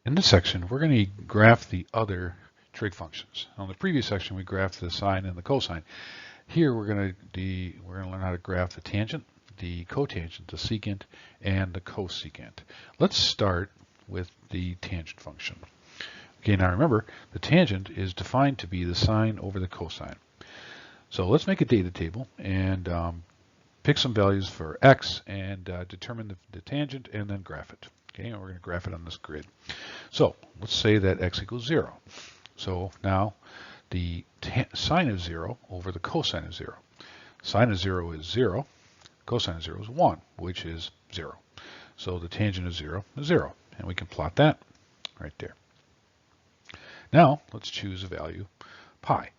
In this section, we're going to graph the other trig functions. On the previous section, we graphed the sine and the cosine. Here, we're going to learn how to graph the tangent, the cotangent, the secant, and the cosecant. Let's start with the tangent function. Okay, now remember, the tangent is defined to be the sine over the cosine. So let's make a data table and pick some values for x and determine the tangent and then graph it. Okay, and we're going to graph it on this grid. So let's say that x equals 0. So now the sine of 0 over the cosine of 0. Sine of 0 is 0. Cosine of 0 is 1, which is 0. So the tangent of 0 is 0. And we can plot that right there. Now let's choose a value pi.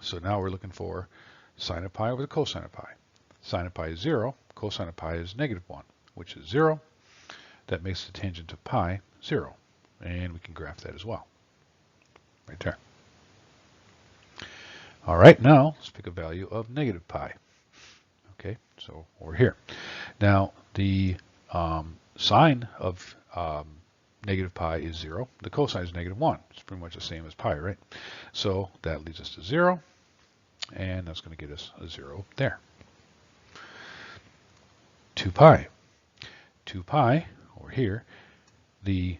So now we're looking for sine of pi over the cosine of pi. Sine of pi is 0. Cosine of pi is negative 1, which is 0. That makes the tangent of pi 0. And we can graph that as well. Right there. All right, now let's pick a value of negative pi. Okay, so over here. Now the sine of negative pi is 0. The cosine is negative 1. It's pretty much the same as pi, right? So that leads us to 0. And that's going to get us a 0 there. 2 pi. 2 pi over here. The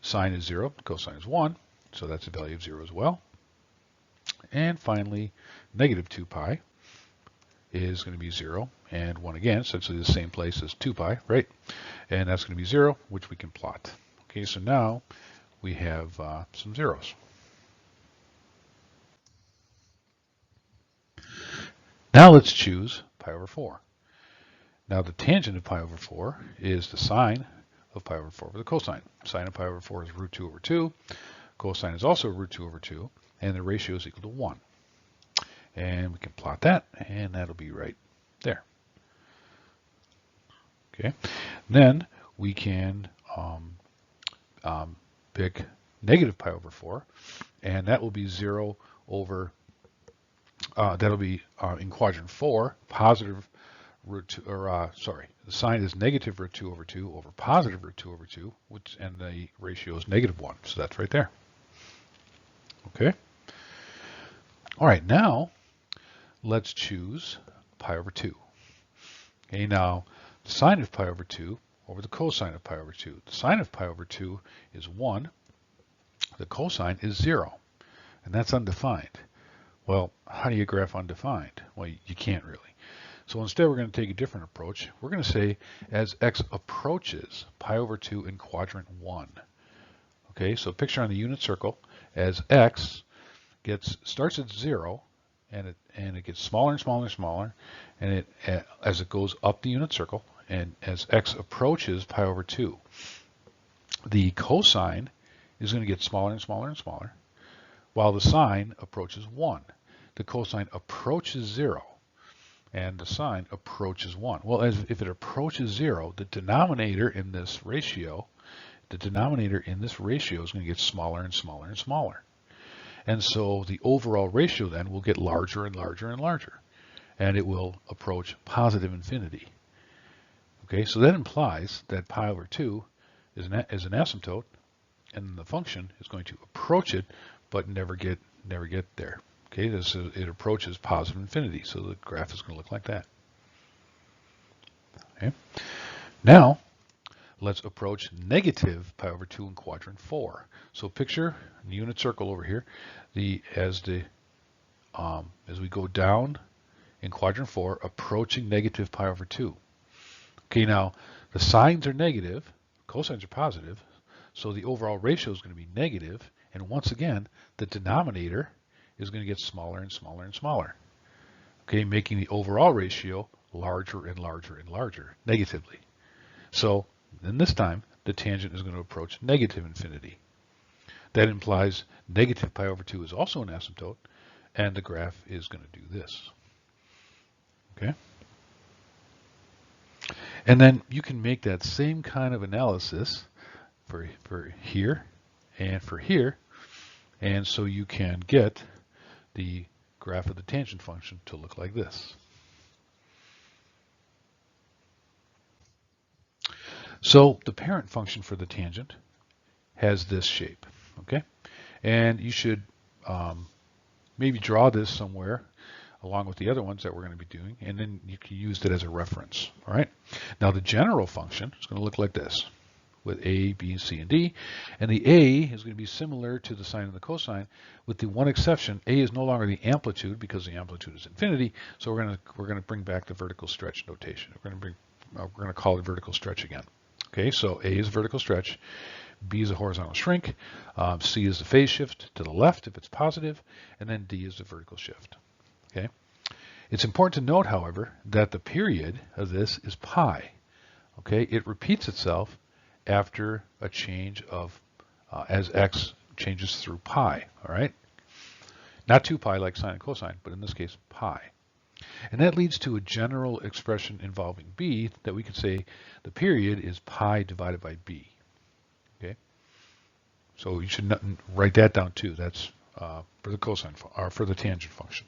sine is 0. The cosine is 1. So that's a value of 0 as well. And finally, negative 2 pi is going to be 0 and 1 again, essentially the same place as 2 pi, right? And that's going to be 0, which we can plot. Okay, so now we have some zeros. Now let's choose pi over 4. Now the tangent of pi over 4 is the sine of pi over 4 over the cosine. Sine of pi over 4 is root 2 over 2. Cosine is also root 2 over 2, and the ratio is equal to 1. And we can plot that, and that'll be right there. Okay. Then we can pick negative pi over 4, and that will be 0 over, that'll be in quadrant 4, positive root 2, or the sign is negative root 2 over 2 over positive root 2 over 2, and the ratio is negative 1. So that's right there. Okay. All right, now let's choose pi over 2. Okay, now the sine of pi over 2 over the cosine of pi over 2. The sine of pi over 2 is 1. The cosine is 0. And that's undefined. Well, how do you graph undefined? Well, you can't really. So instead, we're going to take a different approach. We're going to say as x approaches pi over 2 in quadrant 1. Okay, so picture on the unit circle as x starts at 0 and it gets smaller and smaller and smaller, and as it goes up the unit circle, and as x approaches pi over 2, the cosine is going to get smaller and smaller and smaller, while the sine approaches 1. The cosine approaches 0, and the sine approaches 1. Well, if it approaches 0, the denominator in this ratio is going to get smaller and smaller and smaller. And so the overall ratio then will get larger and larger and larger, and it will approach positive infinity. Okay, so that implies that pi over 2 is an asymptote, and the function is going to approach it, but never get there. Okay, it approaches positive infinity, so the graph is going to look like that. Okay, now let's approach negative pi over 2 in quadrant 4. So picture the unit circle over here. As we go down in quadrant 4, approaching negative pi over 2. Okay, now the signs are negative, cosines are positive, so the overall ratio is going to be negative, and once again, the denominator is going to get smaller and smaller and smaller. Okay, making the overall ratio larger and larger and larger, negatively. So then this time, the tangent is going to approach negative infinity. That implies negative pi over 2 is also an asymptote, and the graph is going to do this. Okay? And then you can make that same kind of analysis for here and for here, and so you can get the graph of the tangent function to look like this. So the parent function for the tangent has this shape, okay? And you should maybe draw this somewhere along with the other ones that we're going to be doing, and then you can use it as a reference, all right? Now the general function is going to look like this, with a, b, c, and d, and the a is going to be similar to the sine and the cosine, with the one exception: a is no longer the amplitude because the amplitude is infinity. So we're going to bring back the vertical stretch notation. We're going to call it vertical stretch again. Okay, so a is vertical stretch, b is a horizontal shrink, c is the phase shift to the left if it's positive, and then d is the vertical shift. Okay, it's important to note, however, that the period of this is pi. Okay, it repeats itself after a change of as x changes through pi, all right? Not 2 pi like sine and cosine, but in this case pi. And that leads to a general expression involving b that we could say the period is pi divided by b. Okay, so you should write that down too. That's for the cosine or for the tangent function.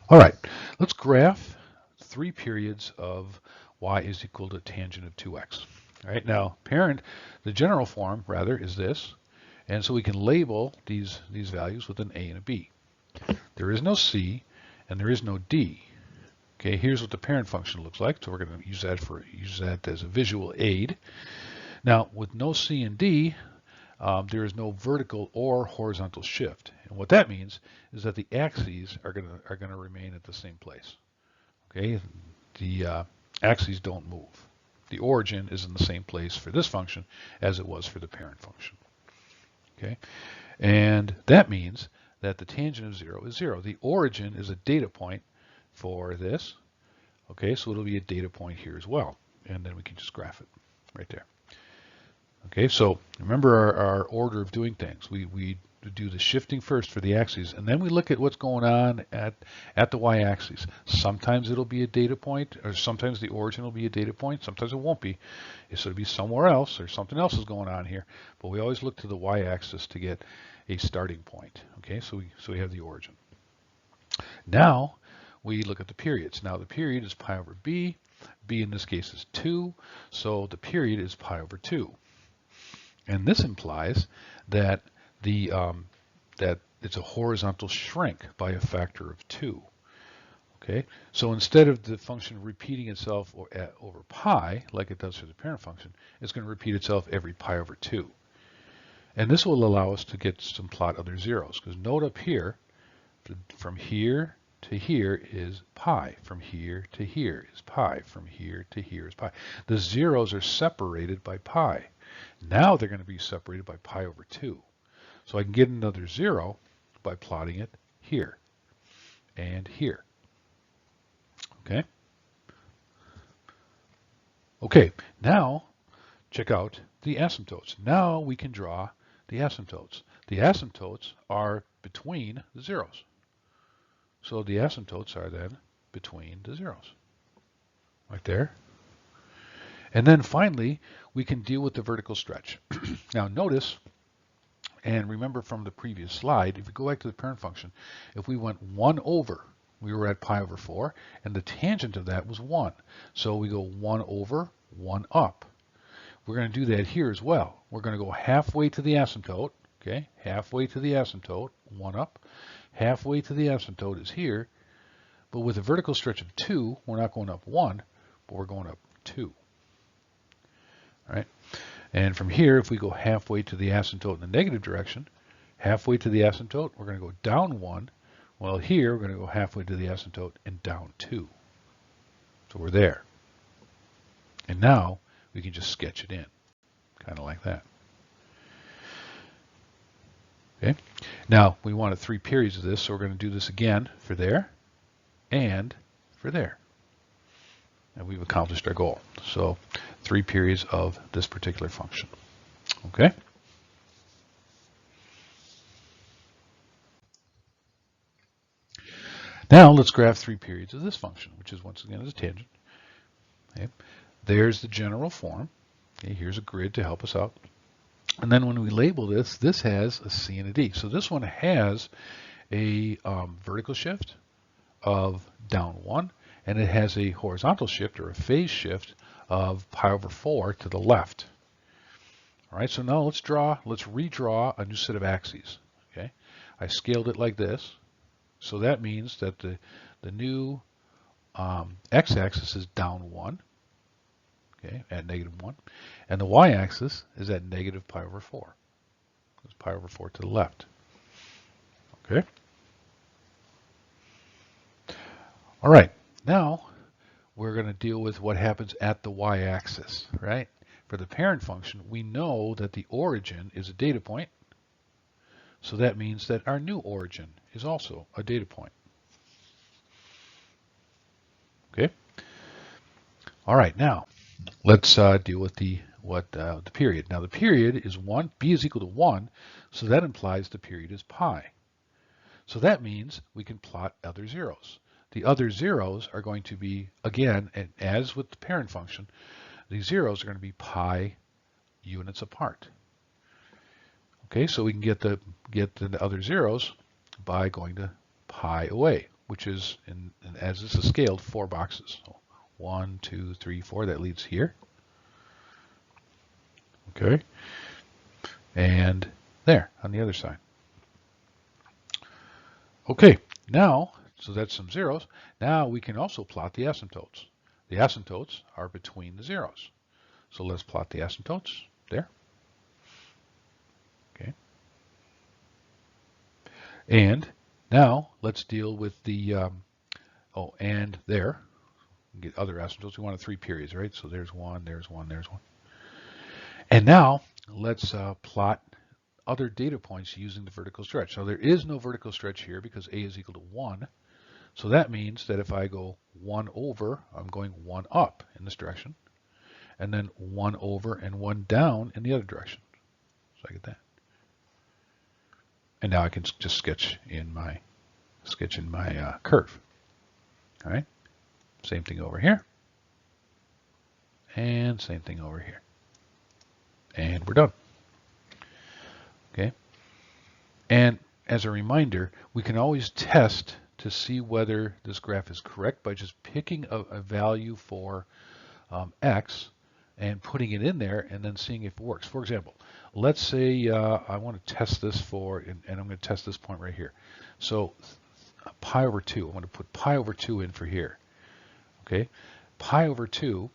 All right, let's graph 3 periods of y is equal to tangent of 2x. All right, now the general form rather is this, and so we can label these values with an a and a b. There is no c and there is no d. Okay, here's what the parent function looks like, so we're going to use that as a visual aid. Now with no c and d, there is no vertical or horizontal shift, and what that means is that the axes are going to remain at the same place. Okay, the axes don't move. The origin is in the same place for this function as it was for the parent function. Okay, and that means that the tangent of 0 is 0. The origin is a data point for this. Okay, so it'll be a data point here as well, and then we can just graph it right there. Okay, so remember our order of doing things. We do the shifting first for the axes, and then we look at what's going on at the y-axis. Sometimes it'll be a data point, or sometimes the origin will be a data point. Sometimes it won't be. It'll be somewhere else, or something else is going on here. But we always look to the y-axis to get a starting point. Okay, so we have the origin. Now we look at the periods. Now the period is pi over b. B in this case is 2, so the period is pi over 2. And this implies that that it's a horizontal shrink by a factor of 2. Okay, so instead of the function repeating itself over pi like it does for the parent function, it's going to repeat itself every pi over 2. And this will allow us to get some plot other zeros, because note up here, from here to here is pi, from here to here is pi, from here to here is pi. The zeros are separated by pi. Now they're going to be separated by pi over 2. So I can get another 0 by plotting it here and here. Okay? Okay, now check out the asymptotes. Now we can draw the asymptotes. The asymptotes are between the zeros. So the asymptotes are then between the zeros. Right there. And then finally, we can deal with the vertical stretch. Now notice, and remember from the previous slide, if we go back to the parent function, if we went 1 over, we were at pi over 4, and the tangent of that was 1. So we go 1 over, 1 up. We're going to do that here as well. We're going to go halfway to the asymptote, okay? Halfway to the asymptote, 1 up. Halfway to the asymptote is here, but with a vertical stretch of 2, we're not going up 1, but we're going up 2. All right? And from here, if we go halfway to the asymptote in the negative direction, halfway to the asymptote, we're going to go down 1. Well, here, we're going to go halfway to the asymptote and down 2. So we're there. And now, we can just sketch it in, kind of like that. Okay. Now, we wanted 3 periods of this, so we're going to do this again for there and for there. And we've accomplished our goal. So 3 periods of this particular function. Okay? Now let's graph 3 periods of this function, which is once again a tangent. Okay? There's the general form. Okay, here's a grid to help us out. And then when we label this, this has a C and a D. So this one has a vertical shift of down 1, and it has a horizontal shift or a phase shift of pi over 4 to the left. All right, so now let's redraw a new set of axes. Okay, I scaled it like this. So that means that the new x-axis is down 1, okay, at -1, and the y-axis is at negative pi over 4. It's pi over 4 to the left. Okay. All right, now we're going to deal with what happens at the y-axis, right? For the parent function, we know that the origin is a data point, so that means that our new origin is also a data point. Okay. All right, now let's deal with the period. Now the period is 1, b is equal to 1, so that implies the period is pi. So that means we can plot other zeros. The other zeros are going to be, again, and as with the parent function, these zeros are going to be pi units apart. Okay, so we can get the other zeros by going to pi away, which is, and as this is scaled, 4 boxes. So 1, 2, 3, 4, that leaves here. Okay, and there on the other side. Okay, now, so that's some zeros. Now we can also plot the asymptotes. The asymptotes are between the zeros. So let's plot the asymptotes there. Okay. And now let's deal with the, and there. Get other asymptotes. We wanted 3 periods, right? So there's 1, there's 1, there's 1. And now let's plot other data points using the vertical stretch. So there is no vertical stretch here because a is equal to 1. So that means that if I go 1 over, I'm going 1 up in this direction, and then 1 over and 1 down in the other direction. So I get that. And now I can just sketch in my curve. All right. Same thing over here. And same thing over here. And we're done. Okay. And as a reminder, we can always test to see whether this graph is correct by just picking a value for x and putting it in there and then seeing if it works. For example, let's say I want to test this and I'm going to test this point right here. So pi over 2, I'm going to put pi over 2 in for here. Okay, pi over 2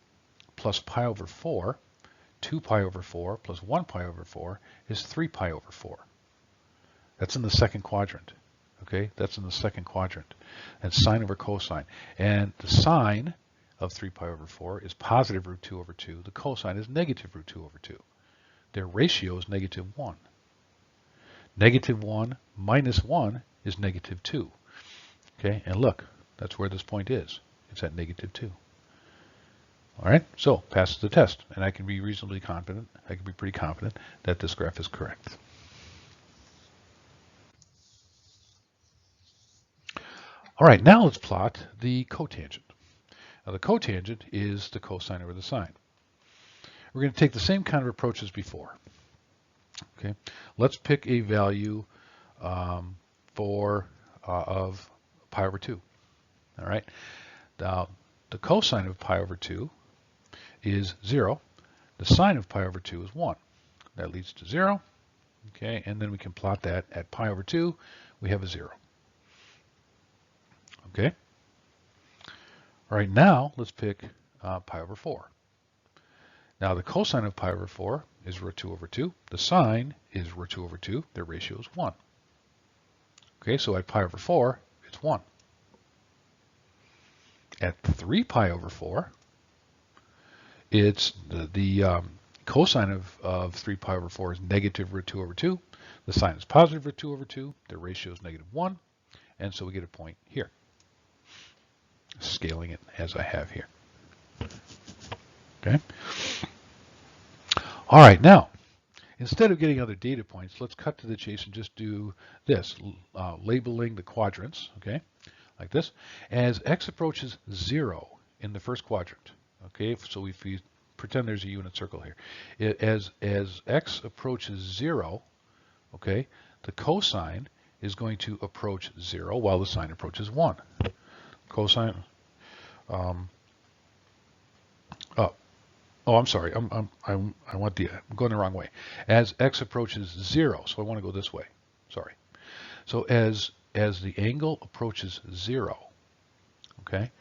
plus pi over 4, 2 pi over 4 plus 1 pi over 4 is 3 pi over 4. That's in the second quadrant. Okay, that's in the second quadrant. That's sine over cosine. And the sine of 3 pi over 4 is positive root 2 over 2. The cosine is negative root 2 over 2. Their ratio is -1. -1 minus 1 is -2. Okay, and look, that's where this point is. It's at -2. All right, so passes the test, and I can be reasonably confident, I can be pretty confident that this graph is correct. All right, now let's plot the cotangent. Now the cotangent is the cosine over the sine. We're going to take the same kind of approach as before. Okay, let's pick a value of pi over 2. All right, now the cosine of pi over 2 is 0. The sine of pi over 2 is 1. That leads to 0. Okay, and then we can plot that at pi over 2. We have a 0. Okay. All right, now let's pick pi over 4. Now the cosine of pi over 4 is root 2 over 2. The sine is root 2 over 2. Their ratio is 1. Okay, so at pi over 4, it's 1. At 3 pi over 4, it's the cosine of 3 pi over 4 is negative root 2 over 2. The sine is positive root 2 over 2. Their ratio is -1. And so we get a point here. Scaling it as I have here. Okay. All right, now, instead of getting other data points, let's cut to the chase and just do this, labeling the quadrants, okay, like this. As x approaches 0 in the first quadrant, okay, so if we pretend there's a unit circle here, as x approaches 0, okay, the cosine is going to approach 0 while the sine approaches 1. Cosine up. Oh, I'm sorry. I want I'm going the wrong way. As x approaches 0, so I want to go this way. Sorry. So as the angle approaches 0, okay,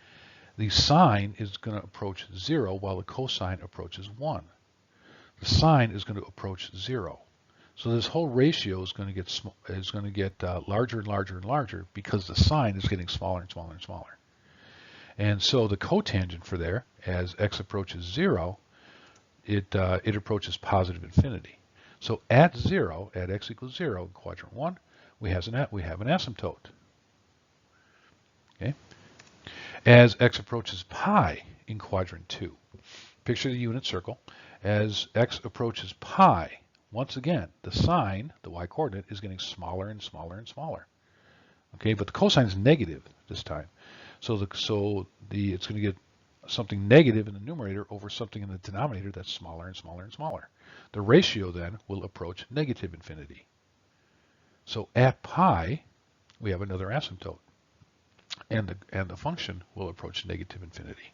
the sine is going to approach 0 while the cosine approaches 1. The sine is going to approach 0. So this whole ratio is going to get larger and larger and larger because the sine is getting smaller and smaller and smaller. And so the cotangent for there, as x approaches 0, it approaches positive infinity. So at 0, at x equals 0 in quadrant 1, we have an asymptote. Okay? As x approaches pi in quadrant 2, picture the unit circle. As x approaches pi, once again, the sine, the y-coordinate, is getting smaller and smaller and smaller. Okay, but the cosine is negative this time. So it's going to get something negative in the numerator over something in the denominator that's smaller and smaller and smaller. The ratio then will approach negative infinity. So at pi, we have another asymptote, and the function will approach negative infinity.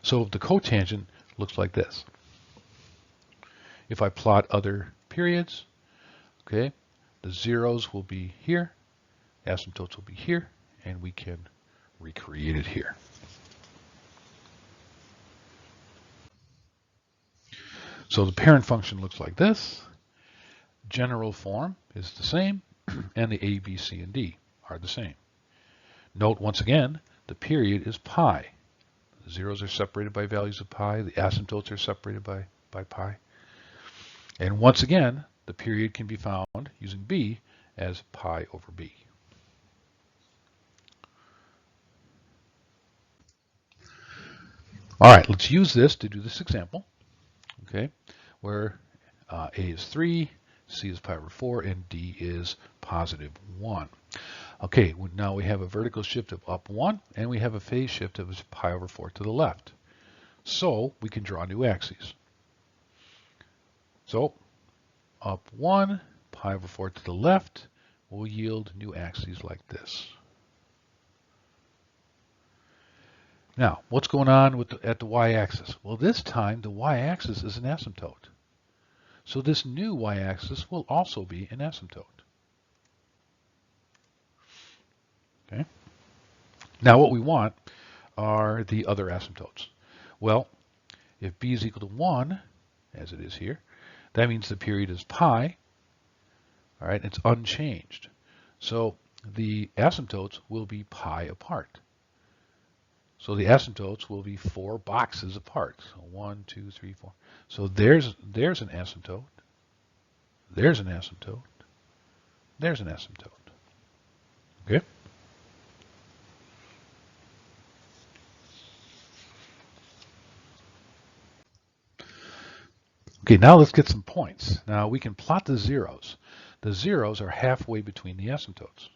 So the cotangent looks like this. If I plot other periods, okay, the zeros will be here, asymptotes will be here, and we can recreate it here. So the parent function looks like this. General form is the same, and the a, b, c, and d are the same. Note once again, the period is pi. The zeros are separated by values of pi. The asymptotes are separated by pi. And once again, the period can be found using b as pi over b. All right, let's use this to do this example, okay, where a is 3, c is pi over 4, and d is positive 1. Okay, now we have a vertical shift of up 1, and we have a phase shift of pi over 4 to the left. So we can draw new axes. So up 1, pi over 4 to the left will yield new axes like this. Now, what's going on at the y-axis? Well, this time the y-axis is an asymptote. So this new y-axis will also be an asymptote. Okay. Now what we want are the other asymptotes. Well, if b is equal to 1, as it is here, that means the period is pi. All right, it's unchanged. So the asymptotes will be pi apart. So the asymptotes will be 4 boxes apart. So 1, 2, 3, 4. So there's an asymptote. There's an asymptote. There's an asymptote. Okay? Okay, now let's get some points. Now we can plot the zeros. The zeros are halfway between the asymptotes.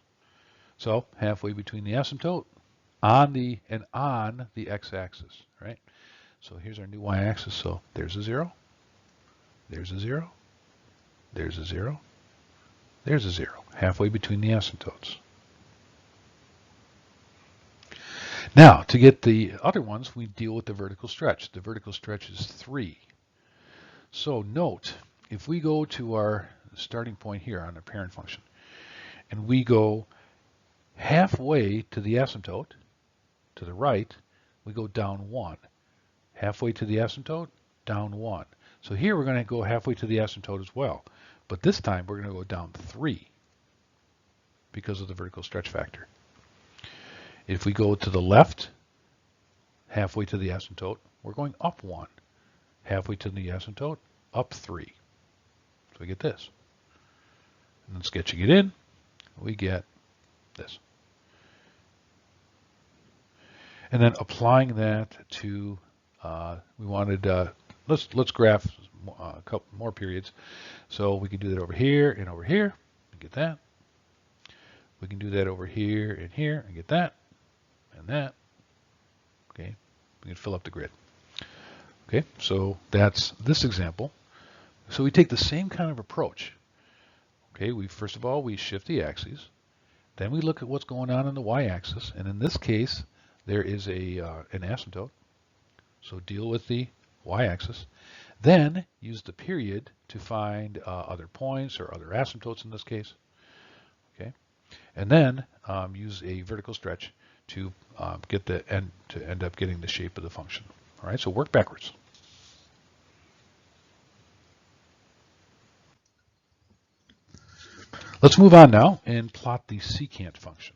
So halfway between the asymptote on the x-axis, right? So here's our new y-axis. So there's a 0. There's a 0. There's a 0. There's a 0. Halfway between the asymptotes. Now, to get the other ones, we deal with the vertical stretch. The vertical stretch is 3. So note, if we go to our starting point here on the parent function, and we go halfway to the asymptote, to the right, we go down 1. Halfway to the asymptote, down 1. So here we're going to go halfway to the asymptote as well. But this time we're going to go down 3 because of the vertical stretch factor. If we go to the left, halfway to the asymptote, we're going up 1. Halfway to the asymptote, up 3. So we get this. And then sketching it in, we get this. And then applying that to, we wanted, let's graph a couple more periods. So we can do that over here and over here and get that. We can do that over here and get that and that. Okay, we can fill up the grid. Okay, so that's this example. So we take the same kind of approach. Okay, first of all, we shift the axes. Then we look at what's going on the y-axis. And in this case, there is an asymptote. So deal with the y-axis. Then use the period to find other points or other asymptotes in this case. Okay, and then use a vertical stretch to get the end to end up getting the shape of the function. All right, so work backwards. Let's move on now and plot the secant function.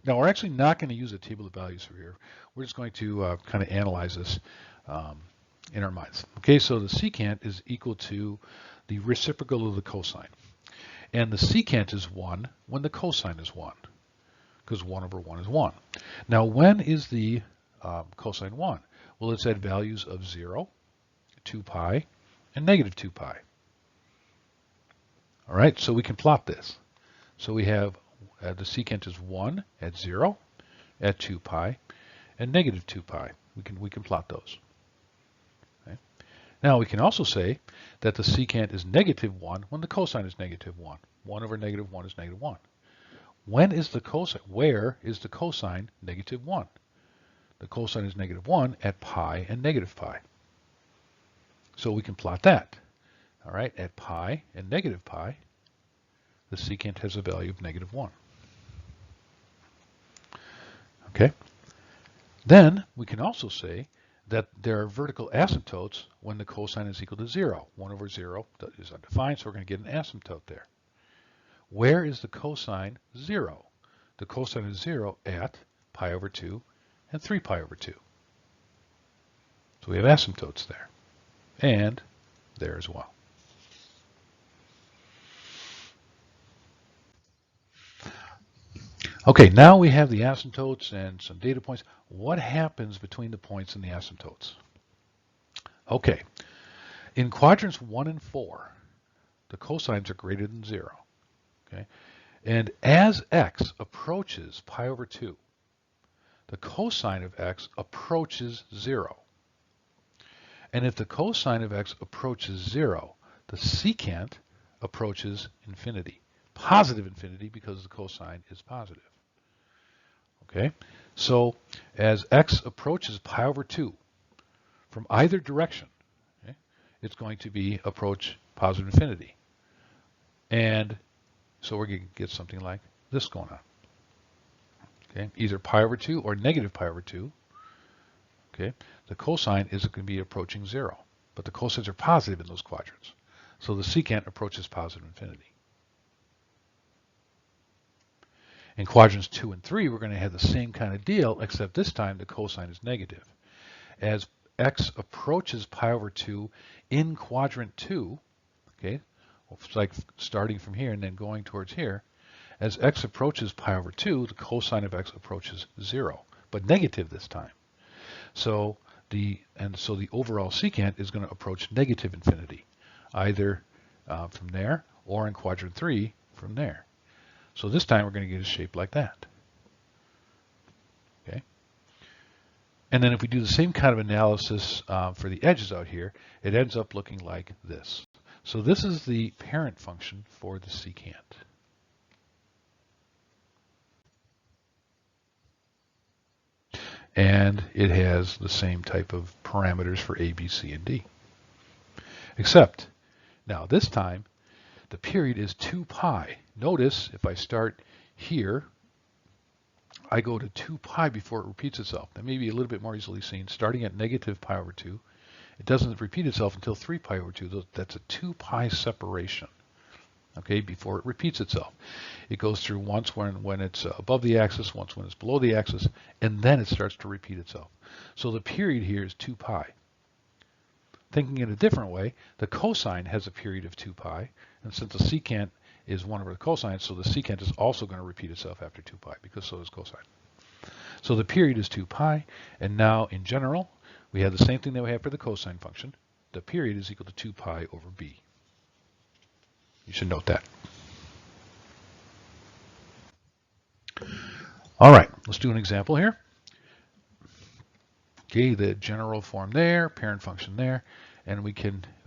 Now we're actually not going to use a table of values for here. We're just going to kind of analyze this in our minds. Okay, so the secant is equal to the reciprocal of the cosine. And the secant is 1 when the cosine is 1, because 1 over 1 is 1. Now when is the cosine 1? Well, it's at values of 0, 2 pi, and negative 2 pi. All right, so we can plot this. So we have the secant is 1 at 0, at 2 pi, and negative 2 pi. We can plot those. Okay. Now we can also say that the secant is negative 1 when the cosine is negative 1. 1 over negative 1 is negative 1. When is the cosine? Where is the cosine negative 1? The cosine is negative 1 at pi and negative pi. So we can plot that. All right, at pi and negative pi, the secant has a value of negative 1. Okay. Then we can also say that there are vertical asymptotes when the cosine is equal to 0. 1 over 0 is undefined, so we're going to get an asymptote there. Where is the cosine 0? The cosine is 0 at pi over 2 and 3 pi over 2. So we have asymptotes there, and there as well. Okay, now we have the asymptotes and some data points. What happens between the points and the asymptotes? Okay, in quadrants 1 and 4, the cosines are greater than 0. Okay, and as x approaches pi over 2, the cosine of x approaches 0. And if the cosine of x approaches 0, the secant approaches infinity. Positive infinity because the cosine is positive. Okay, so as x approaches pi over 2 from either direction, okay, it's going to be approach positive infinity. And so we're going to get something like this going on. Okay, either pi over 2 or negative pi over 2. Okay, the cosine is going to be approaching 0, but the cosines are positive in those quadrants. So the secant approaches positive infinity. In quadrants 2 and 3, we're going to have the same kind of deal, except this time the cosine is negative. As x approaches pi over 2 in quadrant 2, okay, it's like starting from here and then going towards here, as x approaches pi over 2, the cosine of x approaches 0, but negative this time. So the overall secant is going to approach negative infinity, either from there or in quadrant 3 from there. So this time we're going to get a shape like that. Okay. And then if we do the same kind of analysis for the edges out here, it ends up looking like this. So this is the parent function for the secant. And it has the same type of parameters for A, B, C, and D. Except, now this time, the period is 2 pi. Notice if I start here, I go to 2 pi before it repeats itself. That may be a little bit more easily seen. Starting at negative pi over 2, it doesn't repeat itself until 3 pi over 2. That's a 2 pi separation, okay, before it repeats itself. It goes through once when it's above the axis, once when it's below the axis, and then it starts to repeat itself. So the period here is 2 pi. Thinking in a different way, the cosine has a period of 2 pi, and since the secant is 1 over the cosine, so the secant is also going to repeat itself after 2 pi, because so is cosine. So the period is 2 pi, and now in general, we have the same thing that we have for the cosine function. The period is equal to 2 pi over b. You should note that. All right, let's do an example here. Okay, the general form there, parent function there, and we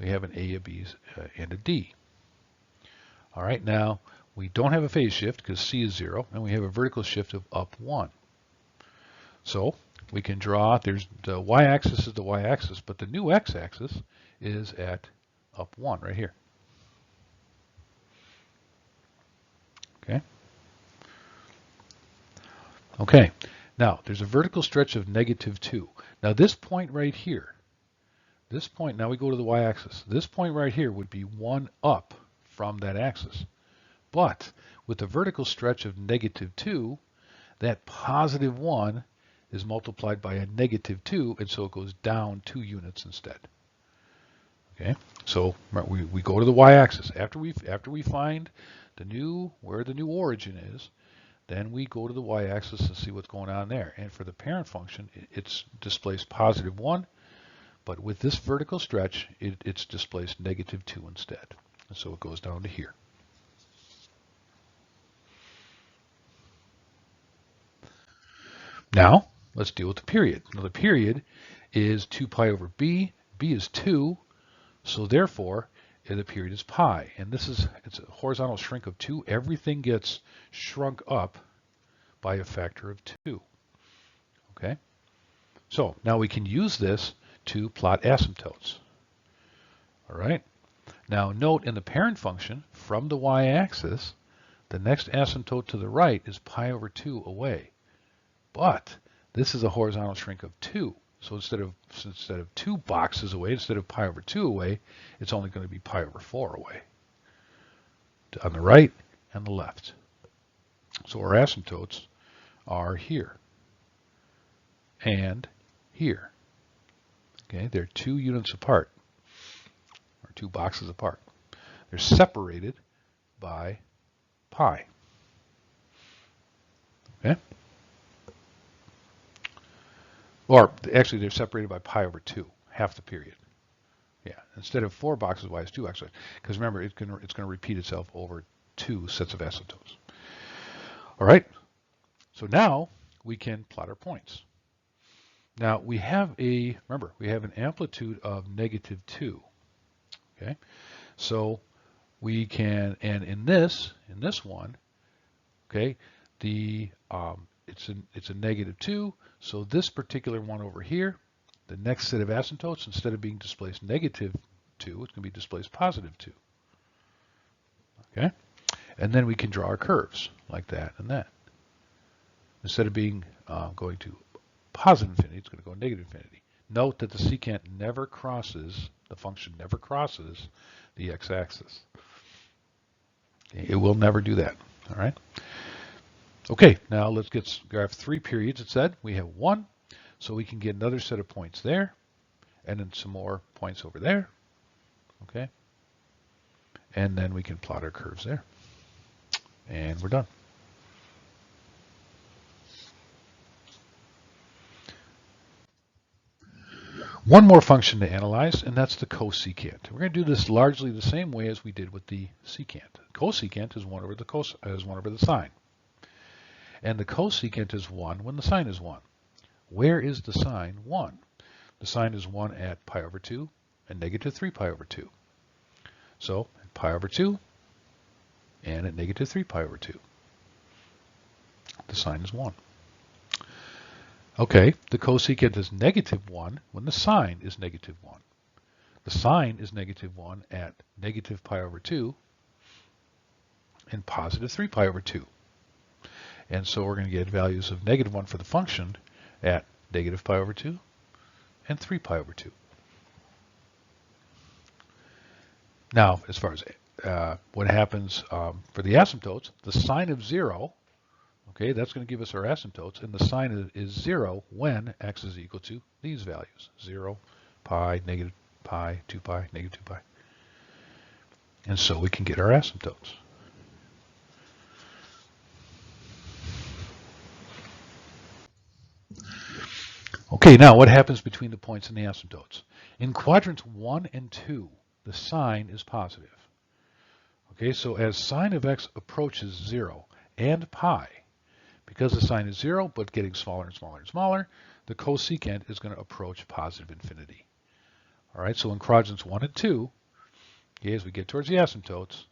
have an a, a b, and a d. All right, now we don't have a phase shift because c is 0, and we have a vertical shift of up 1. So we can draw, there's the y-axis is the y-axis, but the new x-axis is at up 1 right here. Okay. Okay. Now, there's a vertical stretch of -2. Now, this point right here, this point, now we go to the y-axis. This point right here would be 1 up from that axis. But with the vertical stretch of -2, that +1 is multiplied by a -2, and so it goes down 2 units instead. Okay, so we go to the y-axis. After we find where the new origin is, then we go to the y-axis and see what's going on there. And for the parent function, it's displaced +1, but with this vertical stretch, it's displaced -2 instead. And so it goes down to here. Now, let's deal with the period. Now, the period is 2 pi over b. b is 2, so therefore, the period is pi. And it's a horizontal shrink of 2. Everything gets shrunk up by a factor of 2. Okay? So, now we can use this to plot asymptotes. All right? Now, note in the parent function, from the y-axis, the next asymptote to the right is pi over 2 away. But this is a horizontal shrink of 2. So instead of 2 boxes away, instead of pi over 2 away, it's only going to be pi over 4 away. On the right and the left. So our asymptotes are here and here. Okay, they're 2 units apart, or 2 boxes apart. They're separated by pi. Okay? Or actually, they're separated by pi over 2, half the period. Yeah, instead of 4 boxes wide, it's 2 boxes wide. Because remember, it's going to repeat itself over 2 sets of asymptotes. All right, so now we can plot our points. Now we have we have an amplitude of -2. Okay, so we can, and in this one, okay, it's a -2. So this particular one over here, the next set of asymptotes, instead of being displaced -2, it's going to be displaced +2. Okay, and then we can draw our curves like that and that. Instead of being going to positive infinity, it's going to go negative infinity. Note that the secant never crosses, the function never crosses the x-axis. It will never do that. All right. Okay, now let's graph 3 periods. It said we have 1, so we can get another set of points there, and then some more points over there. Okay, and then we can plot our curves there, and we're done. One more function to analyze, and that's the cosecant. We're going to do this largely the same way as we did with the secant. Cosecant is 1 over the sine. And the cosecant is 1 when the sine is 1. Where is the sine 1? The sine is 1 at pi over 2 and -3 pi over 2. So at pi over 2 and at -3 pi over 2. The sine is 1. Okay, the cosecant is -1 when the sine is -1. The sine is -1 at -pi over 2 and +3 pi over 2. And so we're going to get values of -1 for the function at -pi over 2 and 3 pi over 2. Now, as far as what happens for the asymptotes, the sine of 0, okay, that's going to give us our asymptotes, and the sine is 0 when x is equal to these values, 0, pi, -pi, 2 pi, -2 pi. And so we can get our asymptotes. Okay, now what happens between the points and the asymptotes? In quadrants 1 and 2, the sign is positive. Okay, so as sine of x approaches 0 and pi, because the sign is 0 but getting smaller and smaller and smaller, the cosecant is going to approach positive infinity. All right, so in quadrants 1 and 2, okay, as we get towards the asymptotes,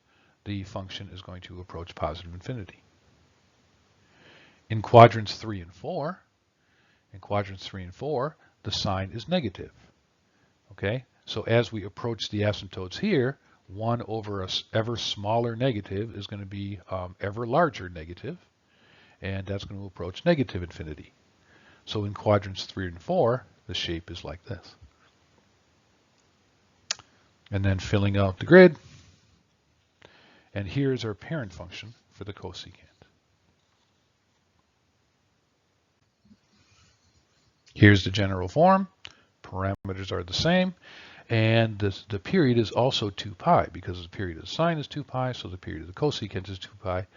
the function is going to approach positive infinity. In quadrants 3 and 4, In quadrants 3 and 4, the sign is negative. Okay, so as we approach the asymptotes here, 1 over a ever smaller negative is going to be ever larger negative, and that's going to approach negative infinity. So in quadrants 3 and 4, the shape is like this. And then filling out the grid, and here's our parent function for the cosecant. Here's the general form. Parameters are the same. And the period is also 2 pi, because the period of the sine is 2 pi, so the period of the cosecant is 2 pi.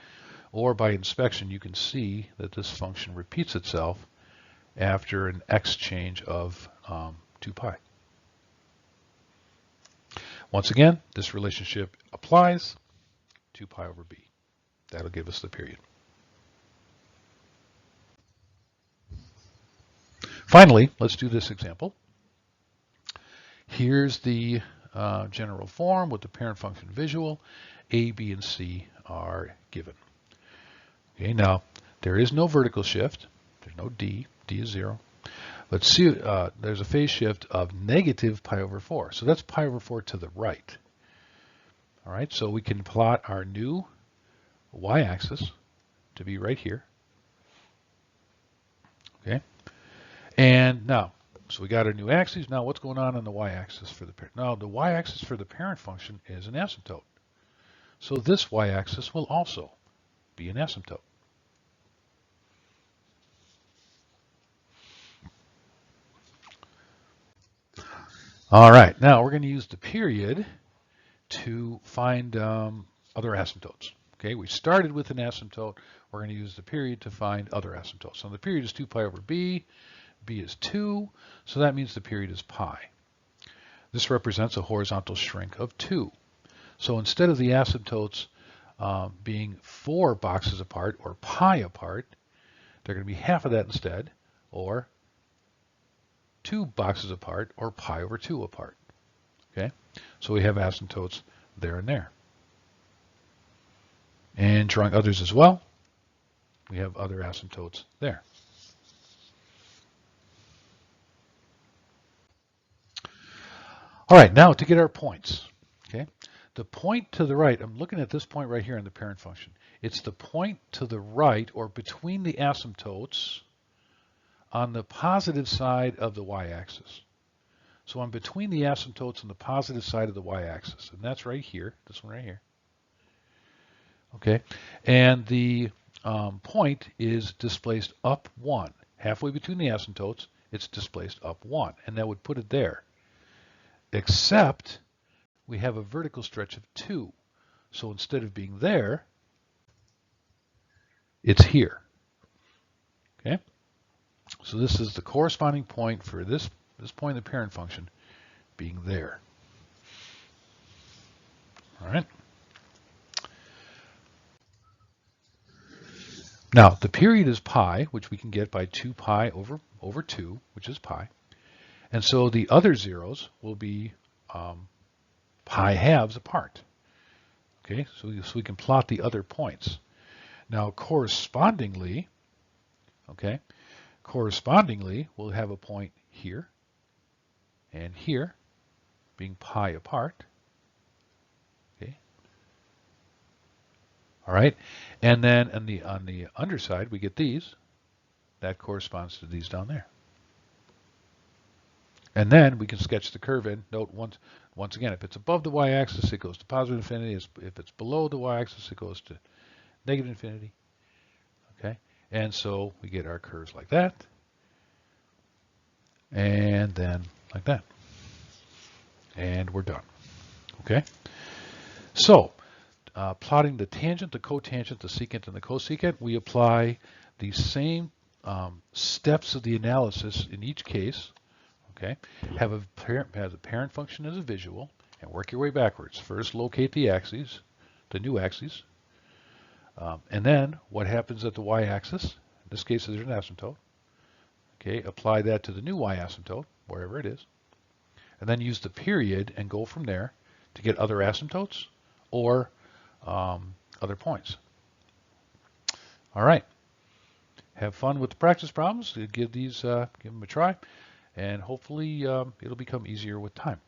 Or by inspection, you can see that this function repeats itself after an exchange of 2 pi. Once again, this relationship applies, 2 pi over b. That'll give us the period. Finally, let's do this example. Here's the general form with the parent function visual. A, B, and C are given. Okay, now there is no vertical shift. There's no D. D is 0. Let's see, there's a phase shift of negative pi over 4. So that's pi over 4 to the right. All right, so we can plot our new y-axis to be right here. Okay, and now, so we got our new axes. Now what's going on the y-axis for the parent? Now the y-axis for the parent function is an asymptote. So this y-axis will also be an asymptote. All right, now we're going to use the period to find other asymptotes. Okay, we started with an asymptote. We're going to use the period to find other asymptotes. So the period is 2 pi over b. B is 2, so that means the period is pi. This represents a horizontal shrink of 2. So instead of the asymptotes being 4 boxes apart or pi apart, they're going to be half of that instead, or 2 boxes apart, or pi over 2 apart. Okay, so we have asymptotes there and there. And drawing others as well, we have other asymptotes there. All right, now to get our points. Okay, the point to the right, I'm looking at this point right here in the parent function. It's the point to the right, or between the asymptotes, on the positive side of the y-axis. So I'm between the asymptotes on the positive side of the y-axis, and that's right here, this one right here. Okay, and the point is displaced up 1. Halfway between the asymptotes, it's displaced up 1, and that would put it there. Except we have a vertical stretch of 2. So instead of being there, it's here. Okay, so this is the corresponding point for this point in the parent function being there. All right. Now the period is pi, which we can get by 2 pi over 2, which is pi. And so the other zeros will be pi halves apart. Okay, so we can plot the other points. Now correspondingly, we'll have a point here and here being pi apart. Okay. All right, and then on the underside we get these. That corresponds to these down there. And then we can sketch the curve in. Note once again, if it's above the y-axis, it goes to positive infinity. If it's below the y-axis, it goes to negative infinity. Okay, and so we get our curves like that, and then like that, and we're done. Okay, so plotting the tangent, the cotangent, the secant, and the cosecant, we apply the same steps of the analysis in each case. Okay, have a parent function as a visual, and work your way backwards. First, locate the axes, the new axes, and then what happens at the y-axis. In this case, there's an asymptote. Okay, apply that to the new y-asymptote, wherever it is, and then use the period and go from there to get other asymptotes or other points. All right. have fun with the practice problems. Give them a try, and hopefully it'll become easier with time.